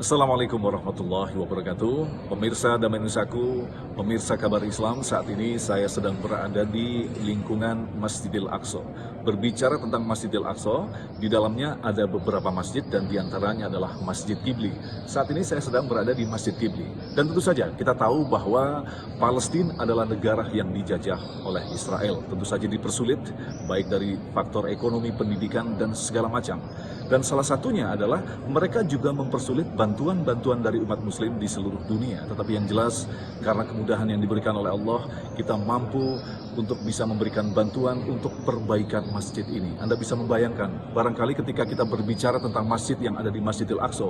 Assalamualaikum warahmatullahi wabarakatuh. Pemirsa Damai Nusaku, pemirsa Kabar Islam, saat ini saya sedang berada di lingkungan Masjidil Aqsa. Berbicara tentang Masjidil Aqsa, di dalamnya ada beberapa masjid dan diantaranya adalah Masjid Qibli. Saat ini saya sedang berada di Masjid Qibli. Dan tentu saja kita tahu bahwa Palestina adalah negara yang dijajah oleh Israel. Tentu saja dipersulit, baik dari faktor ekonomi, pendidikan, dan segala macam. Dan salah satunya adalah mereka juga mempersulit bantuan-bantuan dari umat muslim di seluruh dunia. Tetapi yang jelas, karena kemudahan yang diberikan oleh Allah, kita mampu untuk bisa memberikan bantuan untuk perbaikan masjid ini. Anda bisa membayangkan, barangkali ketika kita berbicara tentang masjid yang ada di Masjidil Aqsa,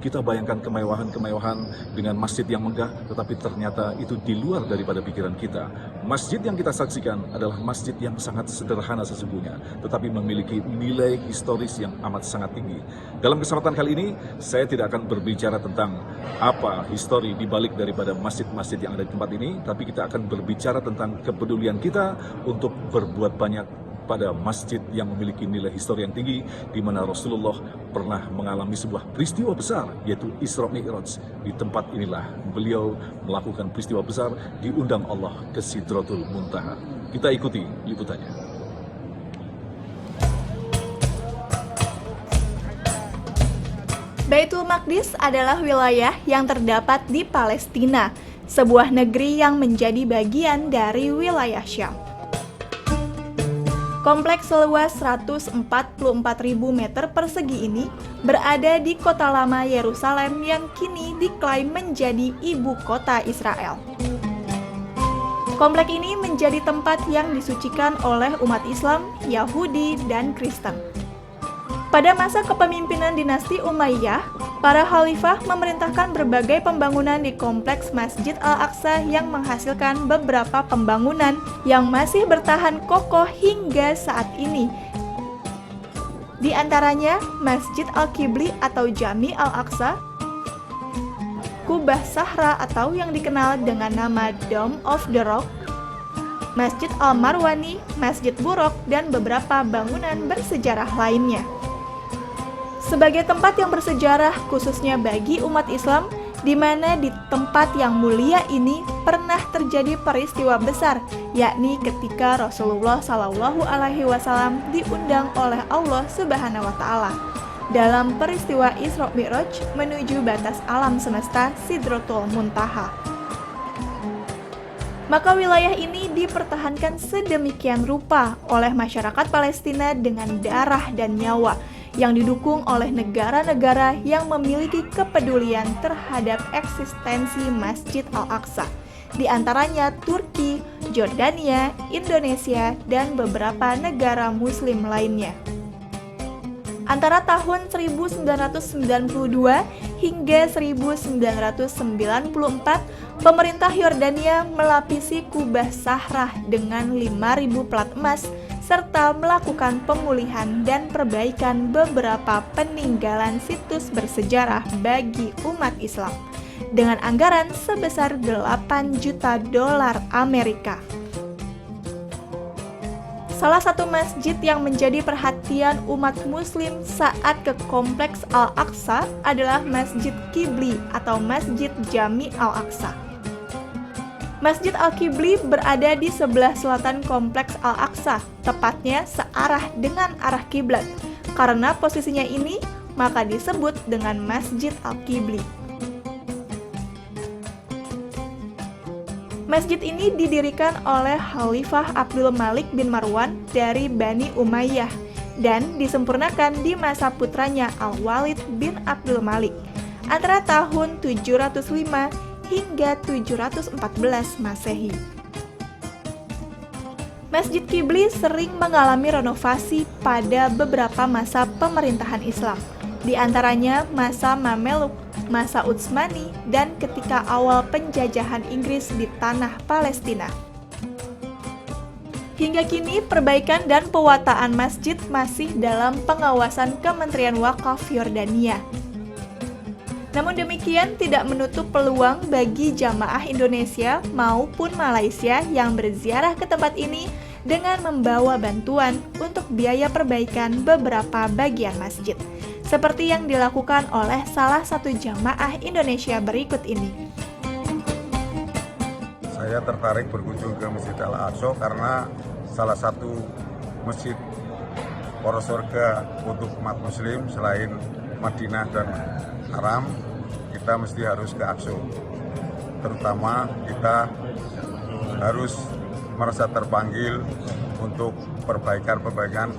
kita bayangkan kemewahan-kemewahan dengan masjid yang megah, tetapi ternyata itu di luar daripada pikiran kita. Masjid yang kita saksikan adalah masjid yang sangat sederhana sesungguhnya, tetapi memiliki nilai historis yang amat sangat tinggi. Dalam kesempatan kali ini, saya tidak akan berbicara tentang apa histori di balik daripada masjid-masjid yang ada di tempat ini, tapi kita akan berbicara tentang kepedulian kita untuk berbuat banyak pada masjid yang memiliki nilai histori yang tinggi, di mana Rasulullah pernah mengalami sebuah peristiwa besar, yaitu Isra Mi'raj. Di tempat inilah beliau melakukan peristiwa besar, diundang Allah ke Sidratul Muntaha. Kita ikuti liputannya. Baitul Maqdis adalah wilayah yang terdapat di Palestina, sebuah negeri yang menjadi bagian dari wilayah Syam. Kompleks seluas 144.000 meter persegi ini berada di kota lama Yerusalem yang kini diklaim menjadi ibu kota Israel. Kompleks ini menjadi tempat yang disucikan oleh umat Islam, Yahudi, dan Kristen. Pada masa kepemimpinan dinasti Umayyah, para khalifah memerintahkan berbagai pembangunan di kompleks Masjid Al-Aqsa yang menghasilkan beberapa pembangunan yang masih bertahan kokoh hingga saat ini. Di antaranya Masjid Al-Qibli atau Jami Al-Aqsa, Kubah Sahra atau yang dikenal dengan nama Dome of the Rock, Masjid Al-Marwani, Masjid Buraq, dan beberapa bangunan bersejarah lainnya. Sebagai tempat yang bersejarah khususnya bagi umat Islam, di mana di tempat yang mulia ini pernah terjadi peristiwa besar, yakni ketika Rasulullah SAW diundang oleh Allah Subhanahu wa Ta'ala dalam peristiwa Isra Mi'raj menuju batas alam semesta Sidratul Muntaha. Maka wilayah ini dipertahankan sedemikian rupa oleh masyarakat Palestina dengan darah dan nyawa, yang didukung oleh negara-negara yang memiliki kepedulian terhadap eksistensi Masjid Al-Aqsa, di antaranya Turki, Jordania, Indonesia, dan beberapa negara muslim lainnya. Antara tahun 1992 hingga 1994, pemerintah Yordania melapisi Kubah Sahra dengan 5.000 plat emas serta melakukan pemulihan dan perbaikan beberapa peninggalan situs bersejarah bagi umat Islam dengan anggaran sebesar 8 juta dolar Amerika. Salah satu masjid yang menjadi perhatian umat muslim saat ke kompleks Al-Aqsa adalah Masjid Qibli atau Masjid Jami Al-Aqsa. Masjid Al-Qibli berada di sebelah selatan kompleks Al-Aqsa, tepatnya searah dengan arah kiblat. Karena posisinya ini, maka disebut dengan Masjid Al-Qibli. Masjid ini didirikan oleh Khalifah Abdul Malik bin Marwan dari Bani Umayyah dan disempurnakan di masa putranya Al-Walid bin Abdul Malik antara tahun 705 hingga 714 Masehi. Masjid Qibli sering mengalami renovasi pada beberapa masa pemerintahan Islam, di antaranya masa Mameluk, masa Utsmani, dan ketika awal penjajahan Inggris di tanah Palestina. Hingga kini, perbaikan dan pewataan masjid masih dalam pengawasan Kementerian Wakaf Yordania. Namun demikian tidak menutup peluang bagi jamaah Indonesia maupun Malaysia yang berziarah ke tempat ini dengan membawa bantuan untuk biaya perbaikan beberapa bagian masjid. seperti yang dilakukan oleh salah satu jamaah Indonesia berikut ini. Saya tertarik berkunjung ke Masjid Al-Aqsa karena salah satu masjid poros surga untuk umat muslim selain Madinah dan Haram, kita mesti harus ke Aqsa. Terutama kita harus merasa terpanggil untuk perbaikan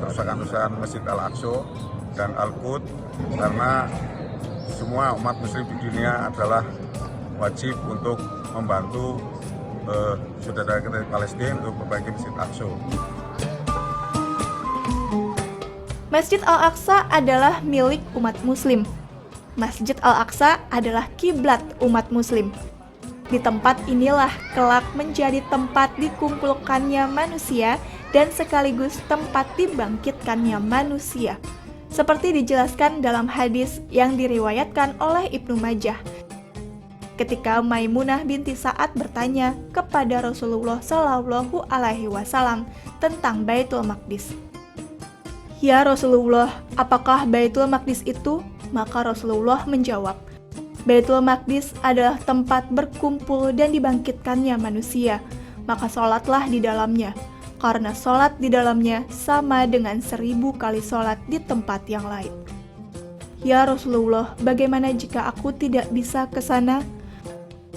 kerusakan-kerusakan Masjid Al-Aqsa dan Al-Quds, karena semua umat muslim di dunia adalah wajib untuk membantu saudara kita di Palestina untuk memperbaiki Masjid Al-Aqsa. Masjid Al-Aqsa adalah milik umat muslim. Masjid Al-Aqsa adalah kiblat umat muslim. Di tempat inilah kelak menjadi tempat dikumpulkannya manusia dan sekaligus tempat dibangkitkannya manusia. Seperti dijelaskan dalam hadis yang diriwayatkan oleh Ibnu Majah. Ketika Maimunah binti Sa'ad bertanya kepada Rasulullah Shallallahu Alaihi Wasallam tentang Baitul Maqdis. "Ya Rasulullah, apakah Baitul Maqdis itu?" Maka Rasulullah menjawab, "Baitul Maqdis adalah tempat berkumpul dan dibangkitkannya manusia, maka sholatlah di dalamnya, karena sholat di dalamnya sama dengan 1000 kali sholat di tempat yang lain." "Ya Rasulullah, bagaimana jika aku tidak bisa ke sana?"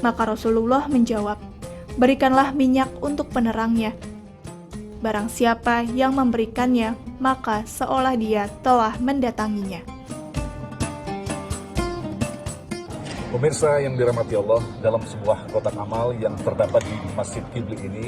Maka Rasulullah menjawab, "Berikanlah minyak untuk penerangnya. Barang siapa yang memberikannya, maka seolah dia telah mendatanginya." Pemirsa yang dirahmati Allah, dalam sebuah kotak amal yang terdapat di Masjid Qibli ini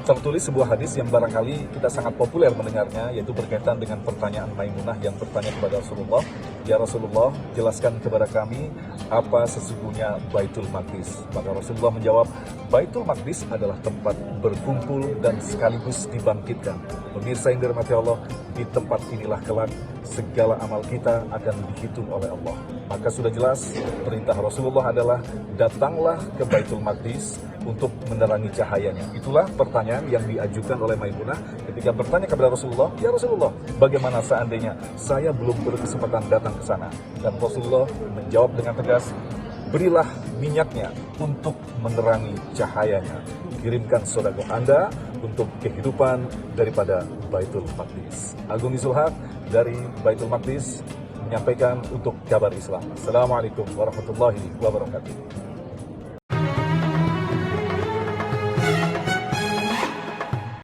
tertulis sebuah hadis yang barangkali kita sangat populer mendengarnya, yaitu berkaitan dengan pertanyaan Maimunah yang bertanya kepada Rasulullah, "Ya Rasulullah, jelaskan kepada kami apa sesungguhnya Baitul Maqdis." Maka Rasulullah menjawab, "Baitul Maqdis adalah tempat berkumpul dan sekaligus dibangkitkan." Pemirsa yang dirahmati Allah, di tempat inilah kelak segala amal kita akan dihitung oleh Allah. Maka sudah jelas perintah Rasulullah adalah datanglah ke Baitul Maqdis untuk menerangi cahayanya. Itulah pertanyaan yang diajukan oleh Maimunah ketika bertanya kepada Rasulullah, "Ya Rasulullah, bagaimana seandainya saya belum berkesempatan datang ke sana?" Dan Rasulullah menjawab dengan tegas, "Berilah minyaknya untuk menerangi cahayanya. Kirimkan sedekah Anda untuk kehidupan daripada Baitul Maqdis." Agung Nizul Haq dari Baitul Maqdis menyampaikan untuk Kabar Islam. Assalamualaikum warahmatullahi wabarakatuh.